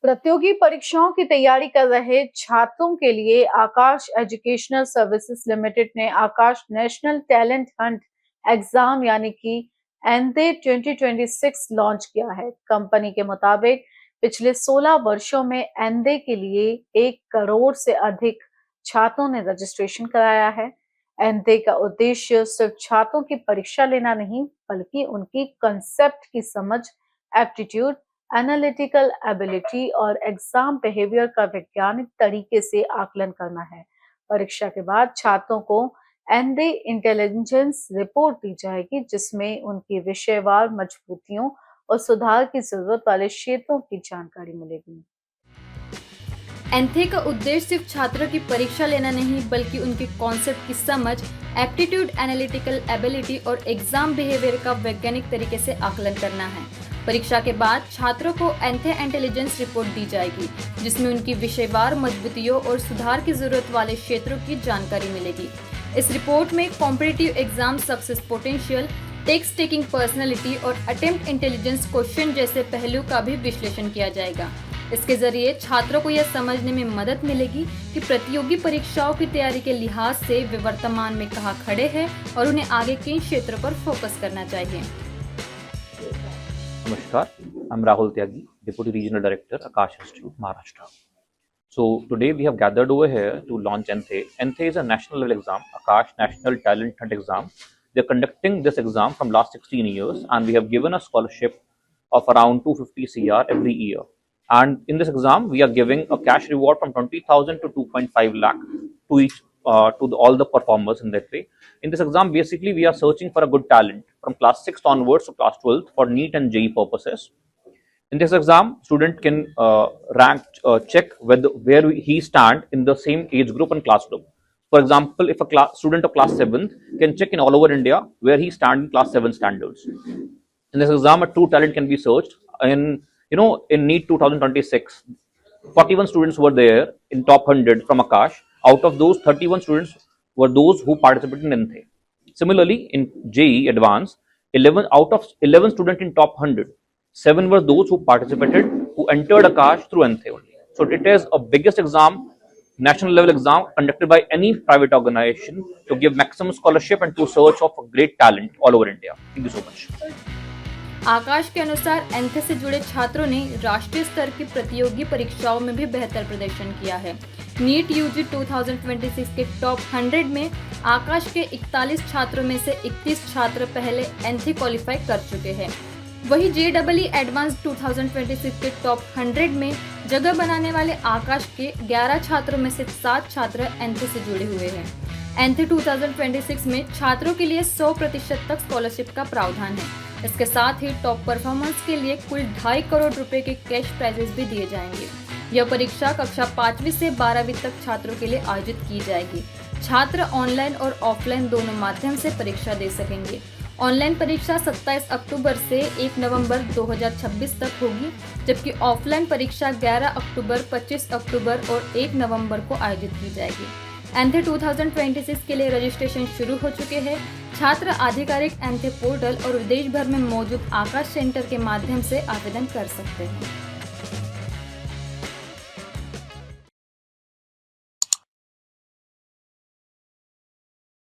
प्रतियोगी परीक्षाओं की तैयारी कर रहे छात्रों के लिए आकाश एजुकेशनल सर्विसेज लिमिटेड ने आकाश नेशनल टैलेंट हंट एग्जाम यानी कि एनडे 2026 लॉन्च किया है। कंपनी के मुताबिक पिछले 16 वर्षों में एनडे के लिए 1 करोड़ से अधिक छात्रों ने रजिस्ट्रेशन कराया है। एनडे का उद्देश्य सिर्फ छात्रों की परीक्षा लेना नहीं, बल्कि उनकी कंसेप्ट की समझ, एप्टीट्यूड, एनालिटिकल एबिलिटी और एग्जाम बिहेवियर का वैज्ञानिक तरीके से आकलन करना है। परीक्षा के बाद छात्रों को एनडे इंटेलिजेंस रिपोर्ट दी जाएगी, जिसमें उनकी विषयवार मजबूतियों और सुधार की जरूरत वाले क्षेत्रों की जानकारी मिलेगी। एनथे का उद्देश्य सिर्फ छात्रों की परीक्षा लेना नहीं, बल्कि उनके कॉन्सेप्ट की समझ, एप्टीट्यूड, एनालिटिकल एबिलिटी और एग्जाम बिहेवियर का वैज्ञानिक तरीके से आकलन करना है। परीक्षा के बाद छात्रों को एनथे इंटेलिजेंस रिपोर्ट दी जाएगी, जिसमें उनकी विषयवार मजबूतियों और सुधार की जरूरत वाले क्षेत्रों की जानकारी मिलेगी। इस रिपोर्ट में competitive exam success potential, text taking personality और अटेम्प्ट इंटेलिजेंस क्वेश्चन जैसे पहलू का भी विश्लेषण किया जाएगा। इसके जरिए छात्रों को यह समझने में मदद मिलेगी कि प्रतियोगी परीक्षाओं की तैयारी के लिहाज से वे वर्तमान में कहाँ खड़े हैं और उन्हें आगे किन क्षेत्रों पर फोकस करना चाहिए। Namaskar, I'm Rahul Tyagi, Deputy Regional Director, Akash Institute, Maharashtra. So today we have gathered over here to launch NTHE. NTHE is a national level exam, Akash National Talent Hunt exam. They are conducting this exam from last 16 years, and we have given a scholarship of around 250 CR every year. And in this exam, we are giving a cash reward from 20,000 to 2.5 lakh to each all the performers in that way. In this exam, basically, we are searching for a good talent from class 6th onwards to class 12th for NEET and JEE purposes. In this exam, student can check where he stand in the same age group and class group. For example, if a student of class 7th can check in all over India where he stand in class 7 standards. In this exam, a true talent can be searched. In NEET 2026, 41 students were there in top 100 from Akash. Out of those, 31 students were those who participated in NTHE. Similarly, in JEE Advanced, 11 out of 11 students in top 100, 7 were those who participated, who entered Akash through NTHE only. So it is a biggest exam, national level exam conducted by any private organization to give maximum scholarship and to search of great talent all over India. Thank you so much. आकाश के अनुसार एनथे से जुड़े छात्रों ने राष्ट्रीय स्तर की प्रतियोगी परीक्षाओं में भी बेहतर प्रदर्शन किया है। नीट यूजी 2026 के टॉप 100 में आकाश के 41 छात्रों में से 31 छात्र पहले एनथे क्वालिफाई कर चुके हैं। वहीं जेईई एडवांस 2026 के टॉप 100 में जगह बनाने वाले आकाश के 11 छात्रों में से 7 छात्र एनथे से जुड़े हुए हैं। एनथे 2026 में छात्रों के लिए 100% तक स्कॉलरशिप का प्रावधान है। इसके साथ ही टॉप परफॉर्मेंस के लिए कुल 2.5 करोड़ रुपए के कैश प्राइजेस भी दिए जाएंगे। यह परीक्षा कक्षा 5वीं से 12वीं तक छात्रों के लिए आयोजित की जाएगी। छात्र ऑनलाइन और ऑफलाइन दोनों माध्यम से परीक्षा दे सकेंगे। ऑनलाइन परीक्षा 27 अक्टूबर से 1 नवंबर 2026 तक होगी, जबकि ऑफलाइन परीक्षा 11 अक्टूबर, 25 अक्टूबर और 1 नवंबर को आयोजित की जाएगी। एनथे 2026 के लिए रजिस्ट्रेशन शुरू हो चुके हैं। छात्र आधिकारिक एनथे पोर्टल और देश भर में मौजूद आकाश सेंटर के माध्यम से आवेदन कर सकते हैं।